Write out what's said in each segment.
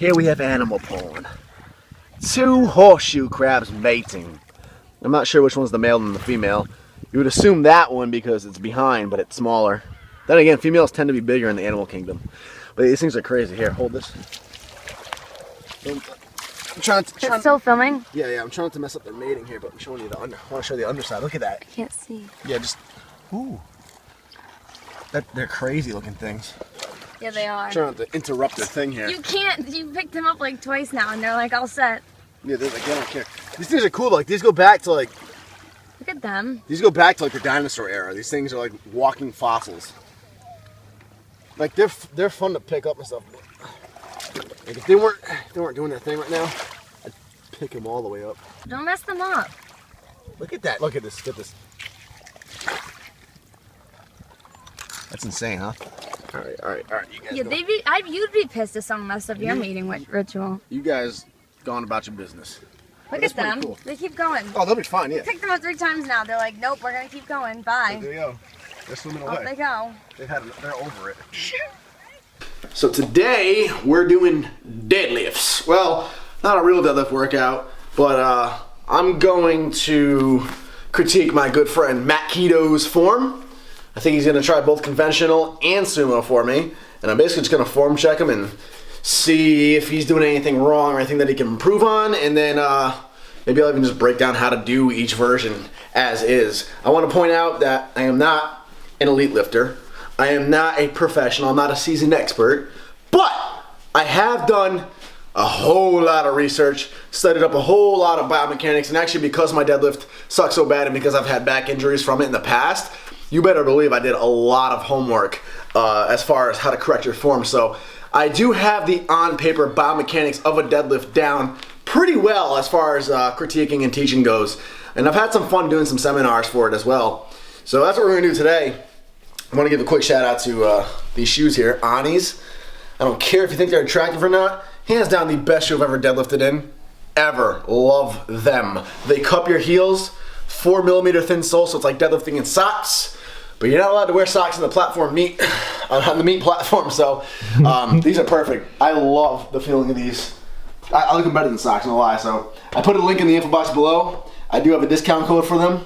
Here we have animal porn. 2 horseshoe crabs mating. I'm not sure which one's the male and the female. You would assume that one because it's behind, but it's smaller. Then again, females tend to be bigger in the animal kingdom. But these things are crazy. Here, hold this. I'm trying to. It's still filming? Yeah, I'm trying not to mess up their mating here, but I'm showing you the under. I want to show you the underside. Look at that. I can't see. Yeah, just. Ooh. They're crazy looking things. Yeah, they are. I'm trying not to interrupt their thing here. You can't. You picked them up like twice now, and they're like all set. Yeah, they're like, I don't care. These things are cool. Like these go back to like. Look at them. These go back to like the dinosaur era. These things are like walking fossils. Like they're fun to pick up and stuff. Like if they weren't doing their thing right now, I'd pick them all the way up. Don't mess them up. Look at that. Look at this. Get this. That's insane, huh? All right. You guys. Yeah, you'd be pissed if someone messed up your mating ritual. You guys gone about your business. Look at them. Cool. They keep going. Oh, they'll be fine. Yeah. We picked them up 3 times now. They're like, nope, we're gonna keep going. Bye. There you go. They're swimming away. Off they go. They're over it. So today we're doing deadlifts. Well, not a real deadlift workout, but I'm going to critique my good friend Matt Keto's form. I think he's gonna try both conventional and sumo for me, and I'm basically just gonna form check him and see if he's doing anything wrong or anything that he can improve on, and then maybe I'll even just break down how to do each version as is. I want to point out that I am not an elite lifter. I am not a professional. I'm not a seasoned expert, but I have done a whole lot of research, studied up a whole lot of biomechanics, and actually because my deadlift sucks so bad and because I've had back injuries from it in the past, you better believe I did a lot of homework as far as how to correct your form. So I do have the on-paper biomechanics of a deadlift down pretty well as far as critiquing and teaching goes. And I've had some fun doing some seminars for it as well. So that's what we're gonna do today. I wanna give a quick shout out to these shoes here, Ani's. I don't care if you think they're attractive or not. Hands down the best shoe I've ever deadlifted in. Ever. Love them. They cup your heels, 4mm thin sole, so it's like deadlifting in socks. But you're not allowed to wear socks on the platform meet, on the meet platform, so these are perfect. I love the feeling of these. I like them better than socks, no lie. So I put a link in the info box below. I do have a discount code for them.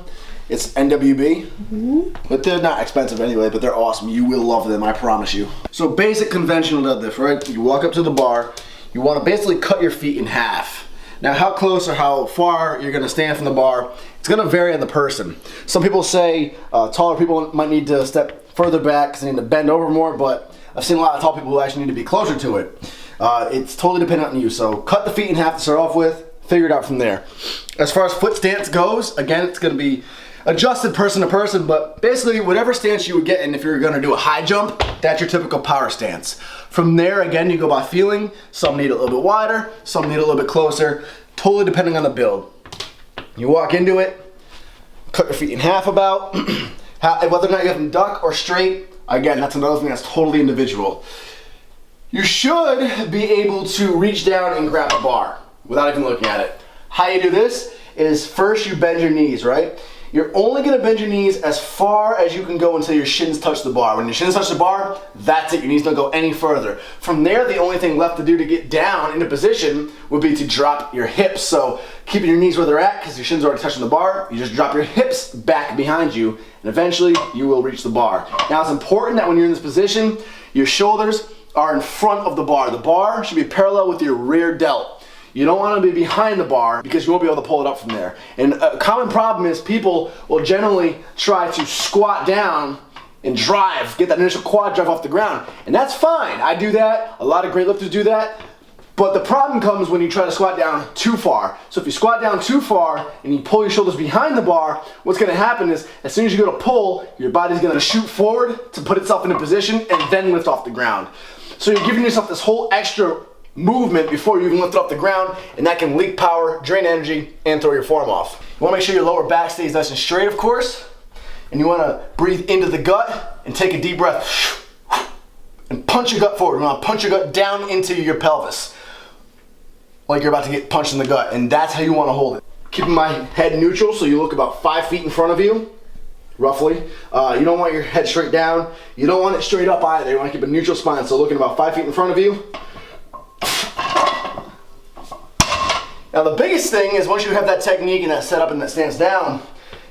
It's NWB, but they're not expensive anyway, but they're awesome. You will love them, I promise you. So basic conventional deadlift, right? You walk up to the bar, you wanna basically cut your feet in half. Now how close or how far you're gonna stand from the bar, it's gonna vary on the person. Some people say taller people might need to step further back because they need to bend over more, but I've seen a lot of tall people who actually need to be closer to it. It's totally dependent on you, so cut the feet in half to start off with, figure it out from there. As far as foot stance goes, again, it's gonna be adjusted person to person, but basically whatever stance you would get in if you're gonna do a high jump, that's your typical power stance. From there, again, you go by feeling. Some need a little bit wider, some need a little bit closer, totally depending on the build. You walk into it, cut your feet in half about, whether or not you have them duck or straight, again, that's another thing that's totally individual. You should be able to reach down and grab a bar without even looking at it. How you do this is first you bend your knees, right? You're only gonna bend your knees as far as you can go until your shins touch the bar. When your shins touch the bar, that's it, your knees don't go any further. From there, the only thing left to do to get down into position would be to drop your hips. So keeping your knees where they're at, because your shins are already touching the bar, you just drop your hips back behind you, and eventually you will reach the bar. Now it's important that when you're in this position, your shoulders are in front of the bar. The bar should be parallel with your rear delt. You don't want to be behind the bar because you won't be able to pull it up from there. And a common problem is people will generally try to squat down and drive, get that initial quad drive off the ground. And that's fine. I do that. A lot of great lifters do that. But the problem comes when you try to squat down too far. So if you squat down too far and you pull your shoulders behind the bar, what's going to happen is as soon as you go to pull, your body's going to shoot forward to put itself in a position and then lift off the ground. So you're giving yourself this whole extra movement before you even lift it off the ground, and that can leak power, drain energy, and throw your form off. You want to make sure your lower back stays nice and straight, of course, and you want to breathe into the gut and take a deep breath and punch your gut forward. You want to punch your gut down into your pelvis like you're about to get punched in the gut, and that's how you want to hold it. Keeping my head neutral so you look about 5 feet in front of you, roughly. You don't want your head straight down. You don't want it straight up either. You want to keep a neutral spine, so looking about 5 feet in front of you. Now the biggest thing is once you have that technique and that setup and that stance down,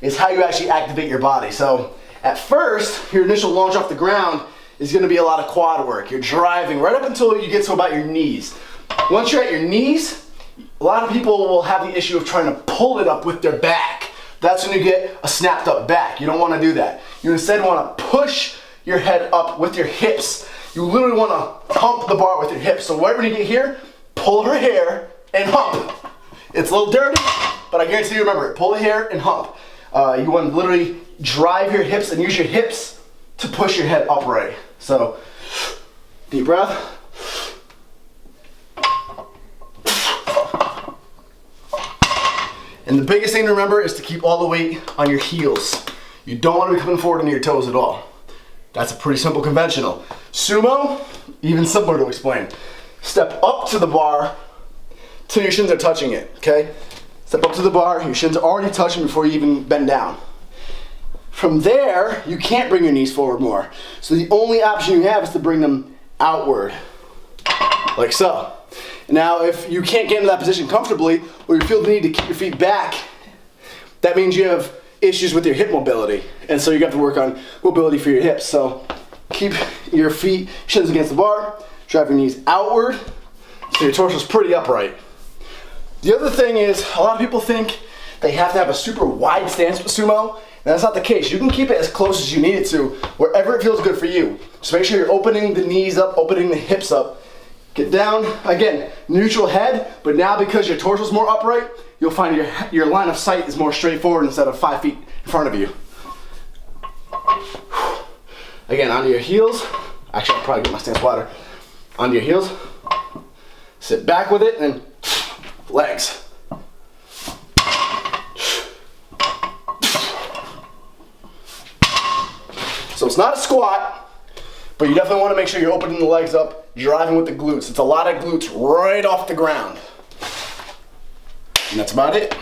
is how you actually activate your body. So at first, your initial launch off the ground is gonna be a lot of quad work. You're driving right up until you get to about your knees. Once you're at your knees, a lot of people will have the issue of trying to pull it up with their back. That's when you get a snapped up back. You don't wanna do that. You instead wanna push your head up with your hips. You literally wanna hump the bar with your hips. So right when you get here, pull her hair and hump. It's a little dirty, but I guarantee you remember it. Pull the hair and hump. You want to literally drive your hips and use your hips to push your head upright. So, deep breath. And the biggest thing to remember is to keep all the weight on your heels. You don't want to be coming forward on your toes at all. That's a pretty simple conventional. Sumo, even simpler to explain. Step up to the bar till your shins are touching it, okay? Step up to the bar, your shins are already touching before you even bend down. From there, you can't bring your knees forward more. So the only option you have is to bring them outward, like so. Now, if you can't get into that position comfortably, or you feel the need to keep your feet back, that means you have issues with your hip mobility. And so you have to work on mobility for your hips. So keep your feet, shins against the bar, drive your knees outward, so your torso is pretty upright. The other thing is, a lot of people think they have to have a super wide stance with sumo. And that's not the case. You can keep it as close as you need it to, wherever it feels good for you. Just make sure you're opening the knees up, opening the hips up. Get down, again, neutral head, but now because your torso is more upright, you'll find your line of sight is more straightforward instead of 5 feet in front of you. Again, onto your heels. Actually, I'll probably get my stance wider. Onto your heels. Sit back with it and legs. So it's not a squat, but you definitely want to make sure you're opening the legs up, driving with the glutes. It's a lot of glutes right off the ground. And that's about it.